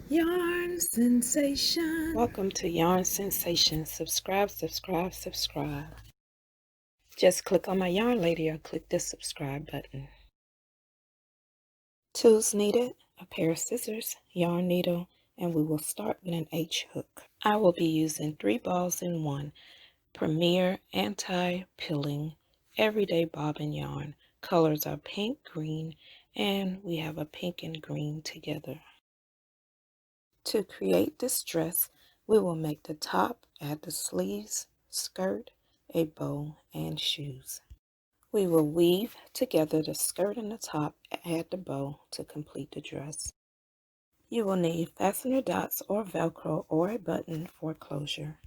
Yarn Sensation. Welcome to Yarn Sensation. Subscribe. Just click on my yarn lady or click the subscribe button. Tools needed: a pair of scissors, yarn needle, and we will start with an H hook. I will be using 3 balls in 1 Premier Anti-Pilling Everyday Bobbin yarn. Colors are pink, green, and we have a pink and green together. To create this dress, we will make the top, add the sleeves, skirt, a bow, and shoes. We will weave together the skirt and the top, add the bow to complete the dress. You will need fastener dots or Velcro or a button for closure.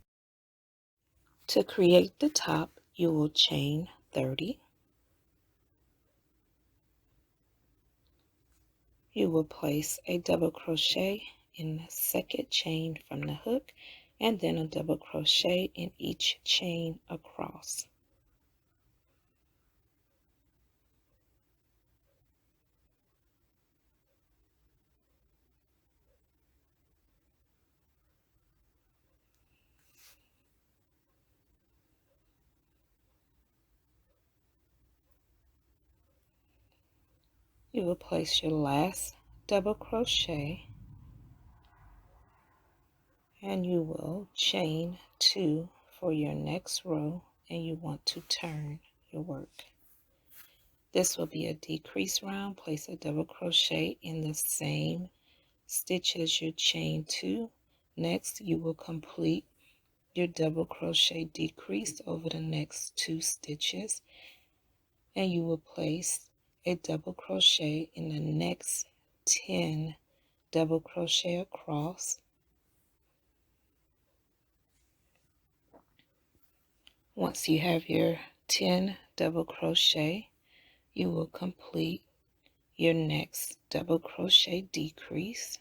To create the top, you will chain 30. You will place a double crochet in the second chain from the hook and then a double crochet in each chain across. You will place your last double crochet and you will chain 2 for your next row, and you want to turn your work. This will be a decrease round. Place a double crochet in the same stitch as your chain 2. Next, you will complete your double crochet decrease over the next 2 stitches, and you will place a double crochet in the next 10 double crochet across. Once you have your 10 double crochet, you will complete your next double crochet decrease.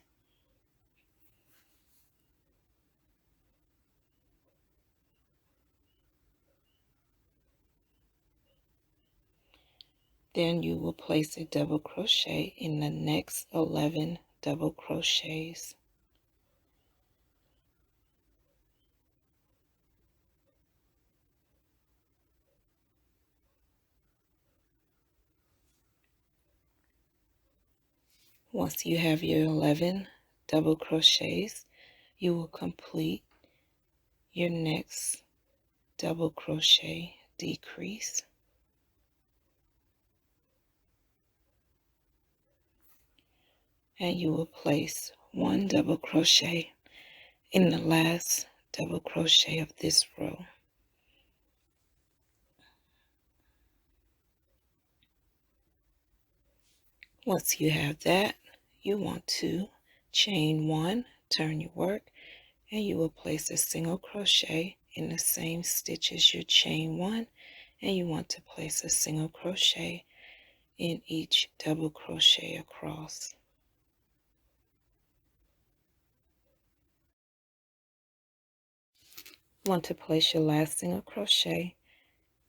Then you will place a double crochet in the next 11 double crochets. Once you have your 11 double crochets, you will complete your next double crochet decrease. And you will place 1 double crochet in the last double crochet of this row. Once you have that, you want to chain 1, turn your work, and you will place a single crochet in the same stitch as your chain 1, and you want to place a single crochet in each double crochet across. Want to place your last single crochet,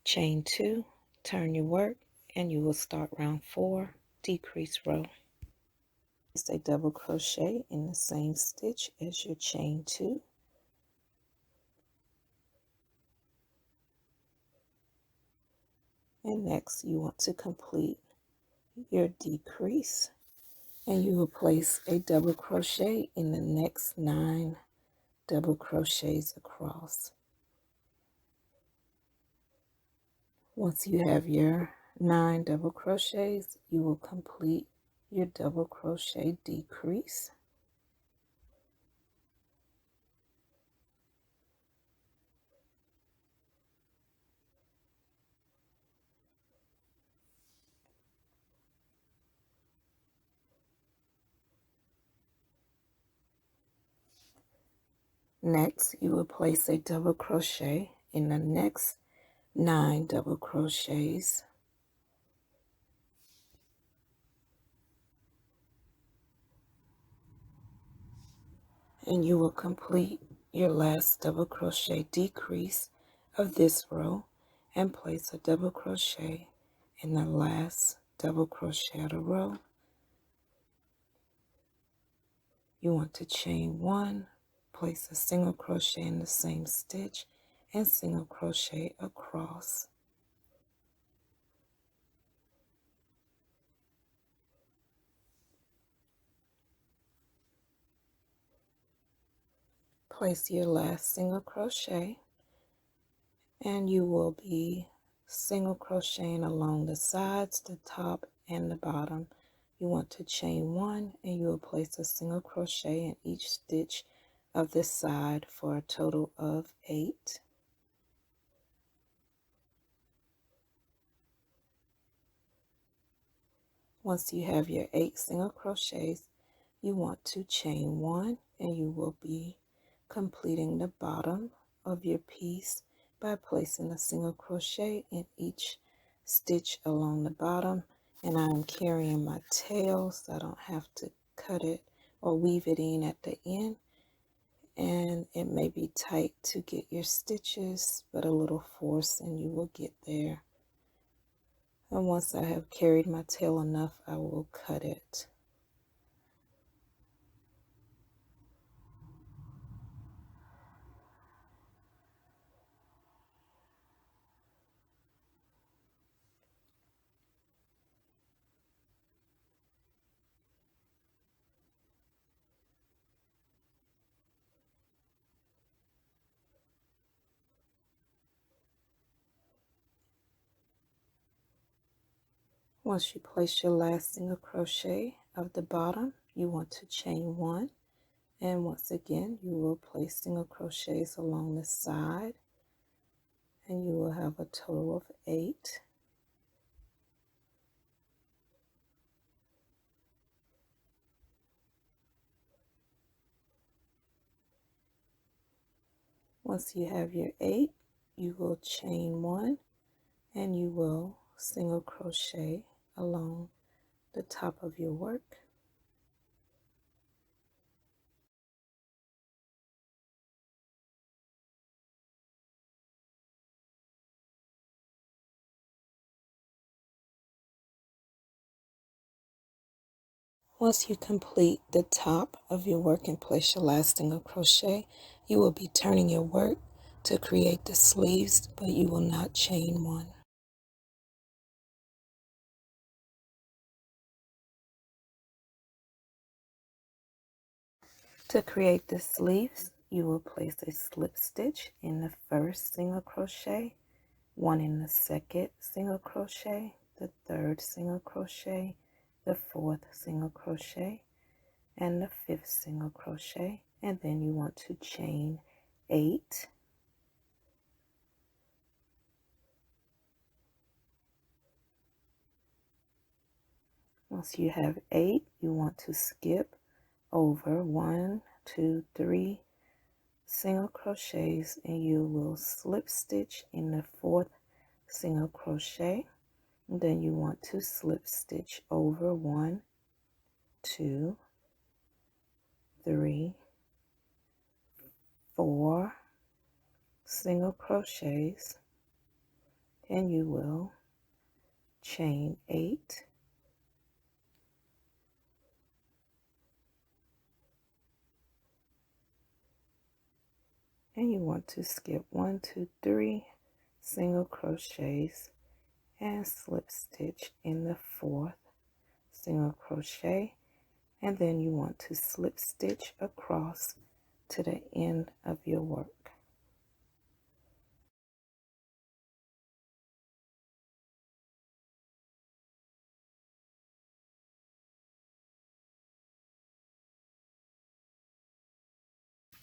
chain 2, turn your work, and you will start round 4, decrease row. Just a double crochet in the same stitch as your chain 2. And next you want to complete your decrease, and you will place a double crochet in the next 9 double crochets across. Once you have your 9 double crochets, you will complete your double crochet decrease. Next, you will place a double crochet in the next 9 double crochets. And you will complete your last double crochet decrease of this row and place a double crochet in the last double crochet of the row. You want to chain 1, place a single crochet in the same stitch, and single crochet across. Place your last single crochet, and you will be single crocheting along the sides, the top, and the bottom. You want to chain 1, and you will place a single crochet in each stitch of this side for a total of 8. Once you have your 8 single crochets, you want to chain 1, and you will be completing the bottom of your piece by placing a single crochet in each stitch along the bottom. And I'm carrying my tail so I don't have to cut it or weave it in at the end, and it may be tight to get your stitches, but a little force and you will get there. And once I have carried my tail enough, I will cut it. Once you place your last single crochet of the bottom, you want to chain 1, and once again you will place single crochets along the side, and you will have a total of 8. Once you have your 8, you will chain 1, and you will single crochet along the top of your work. Once you complete the top of your work and place your last single crochet, you will be turning your work to create the sleeves, but you will not chain 1. To create the sleeves, you will place a slip stitch in the first single crochet, 1 in the second single crochet, the third single crochet, the fourth single crochet, and the fifth single crochet, and then you want to chain 8. Once you have 8, you want to skip over 1, 2, 3 single crochets, and you will slip stitch in the fourth single crochet. And then you want to slip stitch over 1, 2, 3, 4 single crochets, and you will chain 8, and you want to skip 1, 2, 3 single crochets and slip stitch in the fourth single crochet, and then you want to slip stitch across to the end of your work.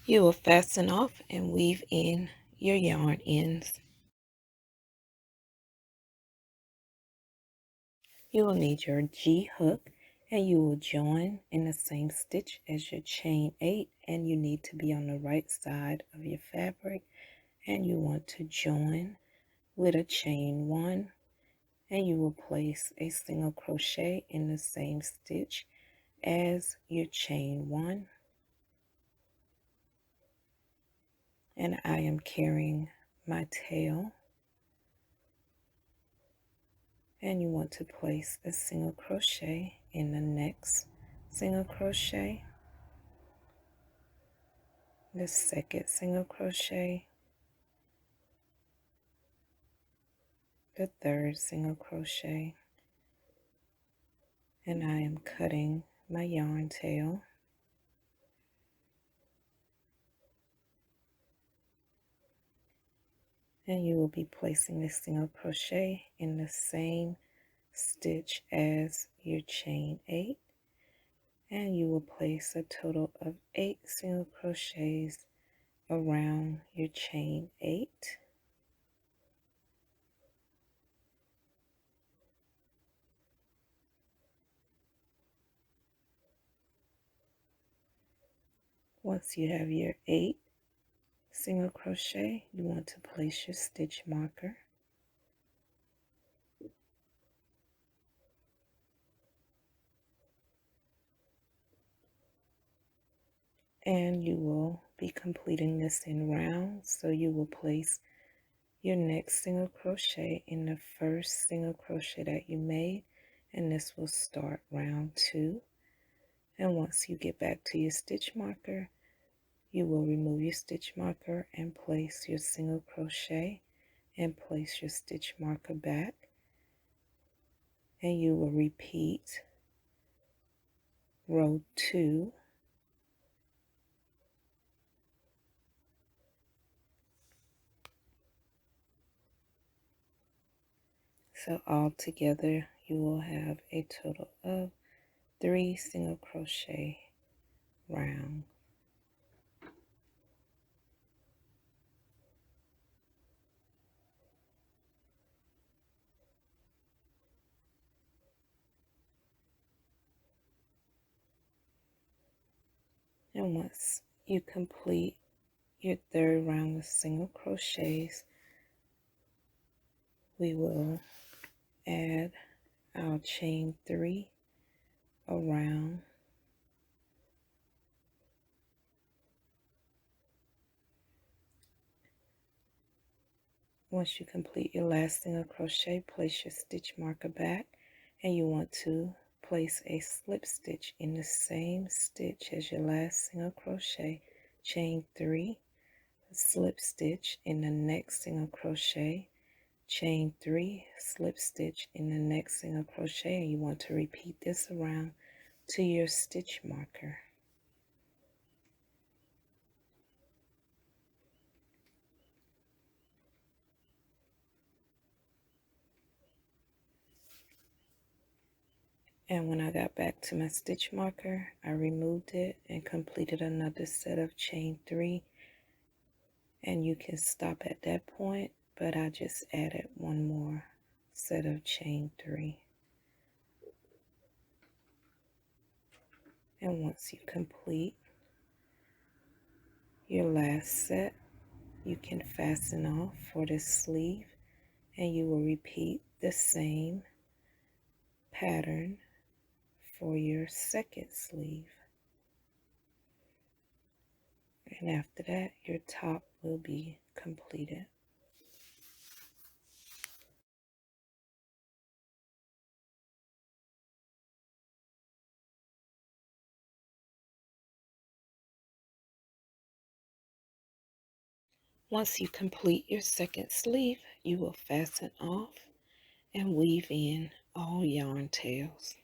You will fasten off and weave in your yarn ends. You will need your G hook, and you will join in the same stitch as your chain 8, and you need to be on the right side of your fabric, and you want to join with a chain 1, and you will place a single crochet in the same stitch as your chain 1. And I am carrying my tail, and you want to place a single crochet in the next single crochet, the second single crochet, the third single crochet, and I am cutting my yarn tail. And you will be placing a single crochet in the same stitch as your chain 8, and you will place a total of 8 single crochets around your chain 8. Once you have your 8 single crochet, you want to place your stitch marker, and you will be completing this in rounds. So you will place your next single crochet in the first single crochet that you made, and this will start round 2. And once you get back to your stitch marker, you will remove your stitch marker and place your single crochet and place your stitch marker back, and you will repeat row 2 . So all together you will have a total of 3 single crochet rounds. And once you complete your third round of single crochets, we will add our chain 3 around. Once you complete your last single crochet, place your stitch marker back, and you want to place a slip stitch in the same stitch as your last single crochet, chain 3, slip stitch in the next single crochet, chain 3, slip stitch in the next single crochet, and you want to repeat this around to your stitch marker. And when I got back to my stitch marker, I removed it and completed another set of chain 3. And you can stop at that point, but I just added one more set of chain 3. And once you complete your last set, you can fasten off for the sleeve, and you will repeat the same pattern for your second sleeve. And after that, your top will be completed. Once you complete your second sleeve, you will fasten off and weave in all yarn tails.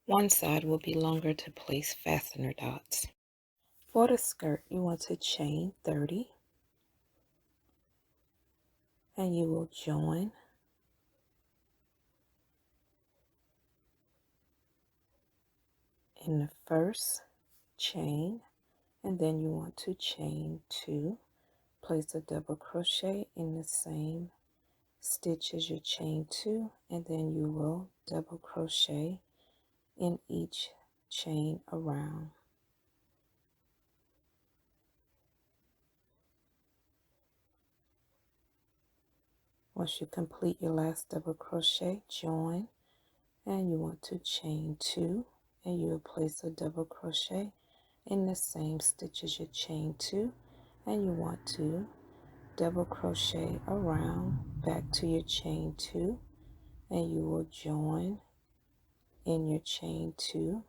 One side will be longer to place fastener dots. For the skirt, you want to chain 30, and you will join in the first chain, and then you want to chain 2, place a double crochet in the same stitch as your chain 2, and then you will double crochet in each chain around. Once you complete your last double crochet, join, and you want to chain 2, and you will place a double crochet in the same stitch as your chain 2, and you want to double crochet around back to your chain 2, and you will join in your chain 2.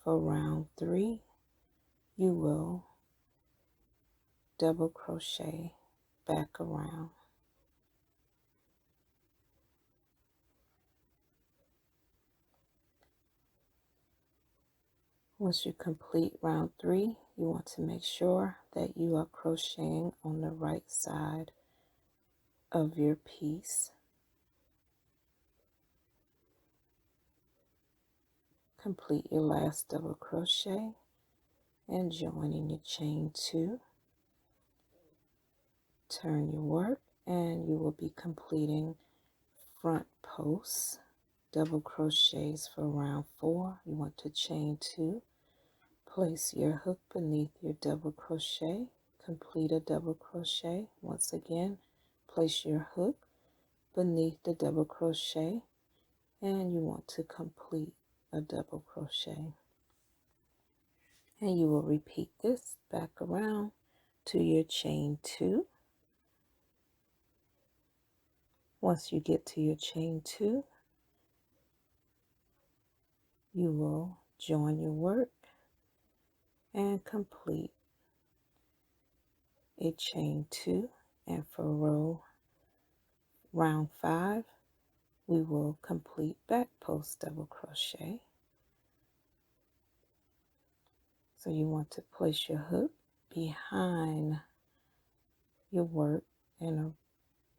For round 3, you will double crochet back around. Once you complete round 3, you want to make sure that you are crocheting on the right side of your piece. Complete your last double crochet and join in your chain 2. Turn your work, and you will be completing front posts, double crochets for round 4. You want to chain 2, place your hook beneath your double crochet, complete a double crochet. Once again, place your hook beneath the double crochet, and you want to complete a double crochet. And you will repeat this back around to your chain 2. Once you get to your chain 2, you will join your work and complete a chain 2. And for round 5, we will complete back post double crochet. So you want to place your hook behind your work and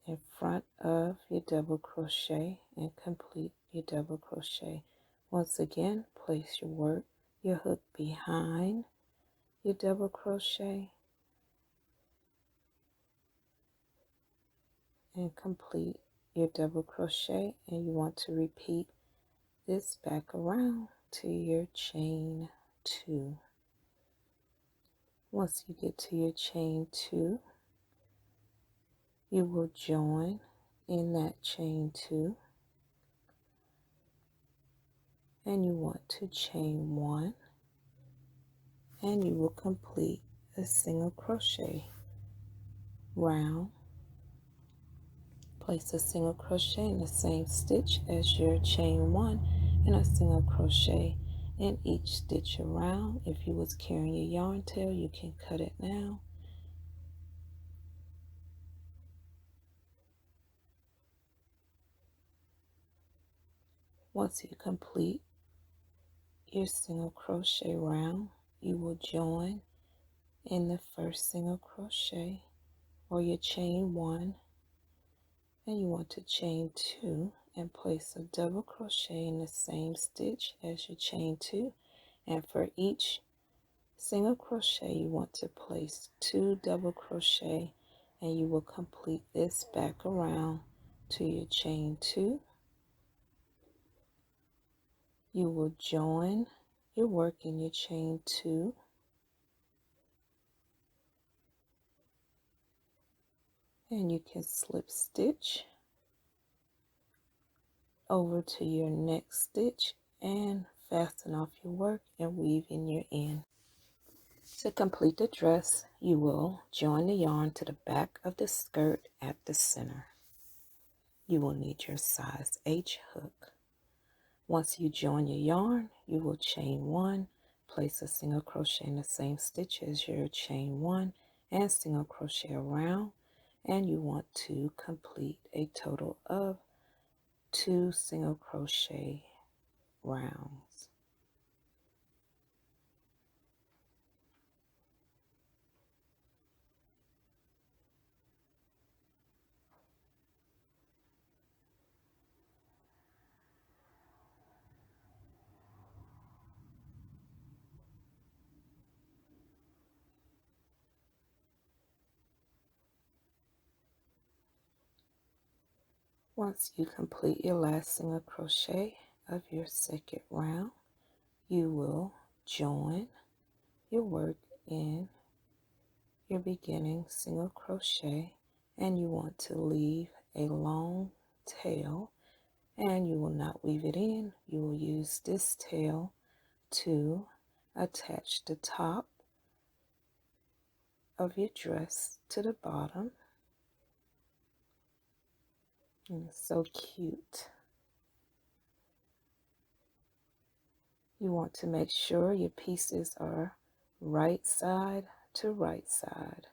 in front of your double crochet and complete your double crochet. Once again, place your hook behind your double crochet and complete your double crochet, and you want to repeat this back around to your chain 2. Once you get to your chain 2, you will join in that chain 2, and you want to chain 1, and you will complete a single crochet round. Place a single crochet in the same stitch as your chain 1 and a single crochet in each stitch around. If you was carrying your yarn tail, you can cut it now. Once you complete your single crochet round, you will join in the first single crochet or your chain 1, and you want to chain 2 and place a double crochet in the same stitch as your chain 2, and for each single crochet you want to place 2 double crochet, and you will complete this back around to your chain 2. You will join your work in your chain 2, and you can slip stitch over to your next stitch and fasten off your work and weave in your end. To complete the dress, you will join the yarn to the back of the skirt at the center. You will need your size H hook. Once you join your yarn, you will chain 1, place a single crochet in the same stitch as your chain 1 and single crochet around, and you want to complete a total of 2 single crochet rounds. Once you complete your last single crochet of your second round, you will join your work in your beginning single crochet, and you want to leave a long tail, and you will not weave it in. You will use this tail to attach the top of your dress to the bottom. And it's so cute. You want to make sure your pieces are right side to right side.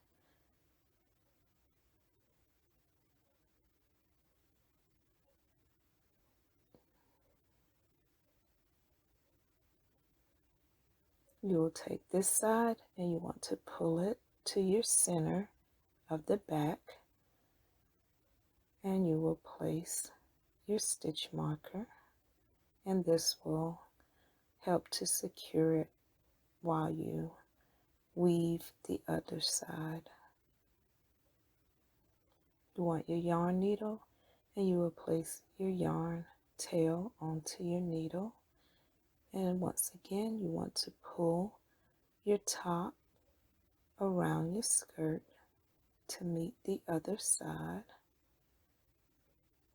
You will take this side and you want to pull it to your center of the back, and you will place your stitch marker, and this will help to secure it while you weave the other side. You want your yarn needle, and you will place your yarn tail onto your needle, and once again you want to pull your top around your skirt to meet the other side.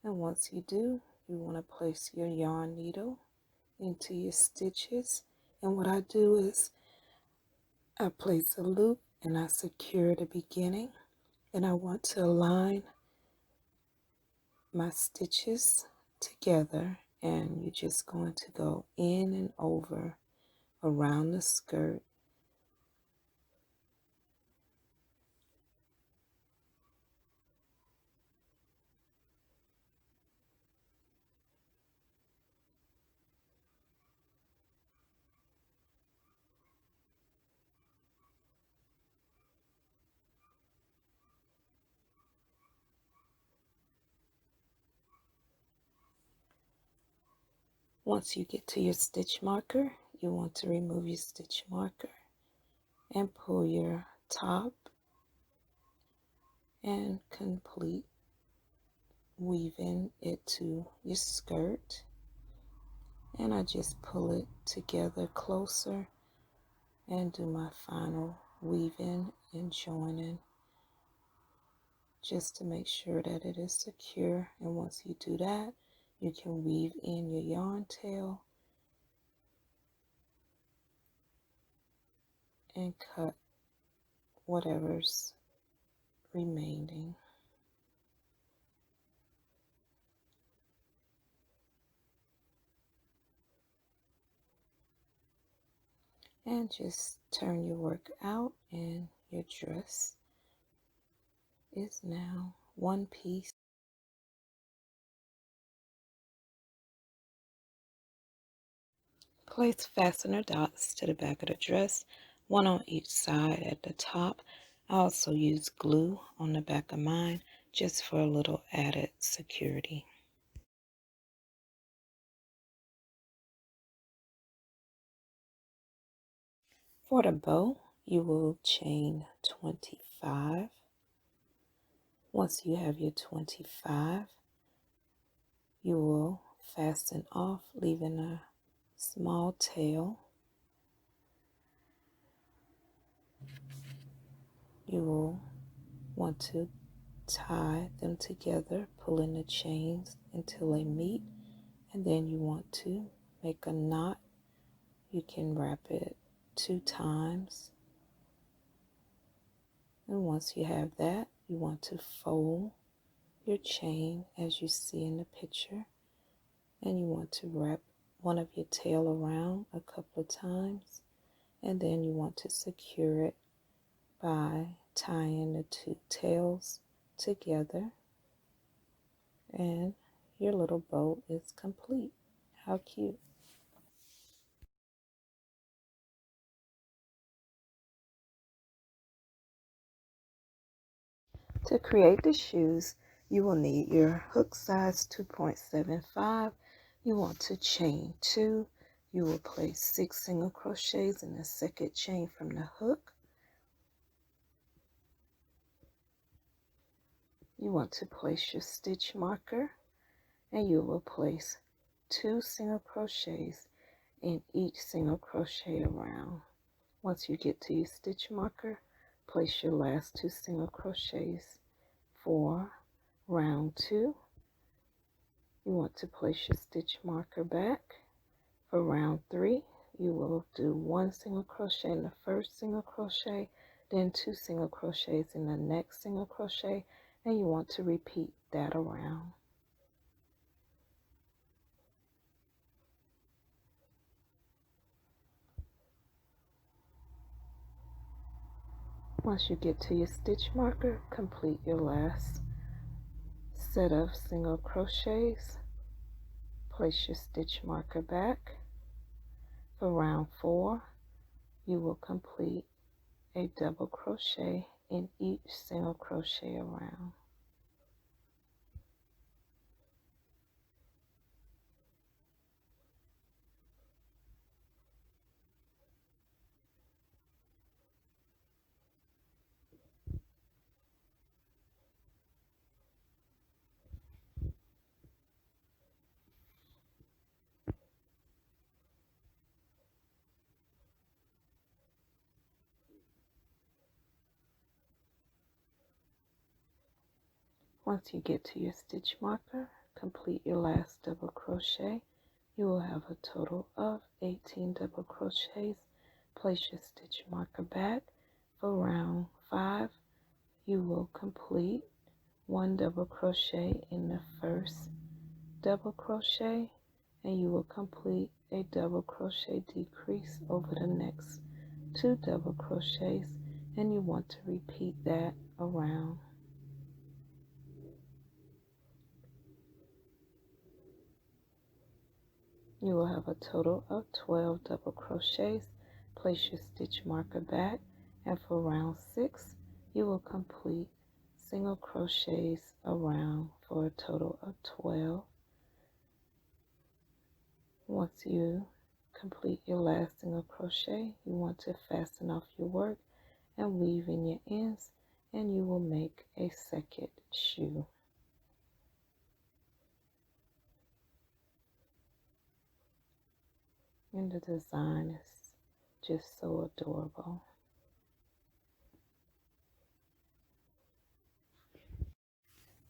And once you do, you want to place your yarn needle into your stitches, and what I do is I place a loop and I secure the beginning, and I want to align my stitches together, and you're just going to go in and over around the skirt. Once you get to your stitch marker, you want to remove your stitch marker and pull your top and complete weaving it to your skirt. And I just pull it together closer and do my final weaving and joining just to make sure that it is secure. And once you do that, you can weave in your yarn tail and cut whatever's remaining. And just turn your work out, and your dress is now one piece. Place fastener dots to the back of the dress, one on each side at the top. I also use glue on the back of mine just for a little added security. For the bow, you will chain 25. Once you have your 25, you will fasten off, leaving a small tail. You will want to tie them together, pulling the chains until they meet, and then you want to make a knot. You can wrap it 2 times, and once you have that, you want to fold your chain as you see in the picture, and you want to wrap one of your tail around a couple of times, and then you want to secure it by tying the 2 tails together, and your little bow is complete. How cute. To create the shoes, you will need your hook size 2.75. You want to chain 2. You will place 6 single crochets in the second chain from the hook. You want to place your stitch marker and you will place 2 single crochets in each single crochet around. Once you get to your stitch marker, place your last 2 single crochets. For round 2, you want to place your stitch marker back. For round 3, you will do 1 single crochet in the first single crochet, then 2 single crochets in the next single crochet, and you want to repeat that around. Once you get to your stitch marker, complete your last set of single crochets. Place your stitch marker back. For round 4, you will complete a double crochet in each single crochet around. Once you get to your stitch marker, complete your last double crochet. You will have a total of 18 double crochets. Place your stitch marker back. For round 5, you will complete 1 double crochet in the first double crochet, and you will complete a double crochet decrease over the next 2 double crochets, and you want to repeat that around. You will have a total of 12 double crochets. Place your stitch marker back, and for round 6, you will complete single crochets around for a total of 12. Once you complete your last single crochet, you want to fasten off your work and weave in your ends, and you will make a second shoe. And the design is just so adorable.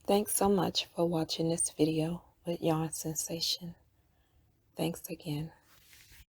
Thanks so much for watching this video with Yarn Sensation. Thanks again.